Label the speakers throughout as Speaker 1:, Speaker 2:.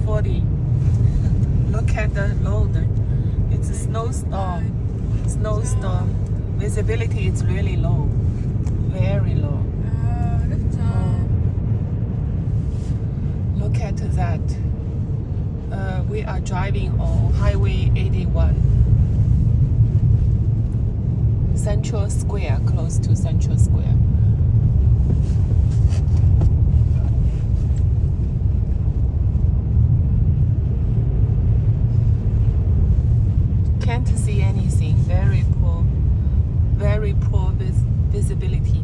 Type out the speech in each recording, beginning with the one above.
Speaker 1: 40. Look at the road. It's a snowstorm. Snowstorm. Visibility is really low. Very low. Look at that. We are driving on Highway 81. Central Square, close to Central Square. Can't see anything. Very poor visibility.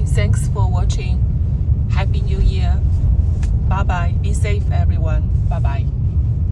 Speaker 1: Thanks for watching. Happy New Year. Bye bye. Be safe, everyone. Bye bye.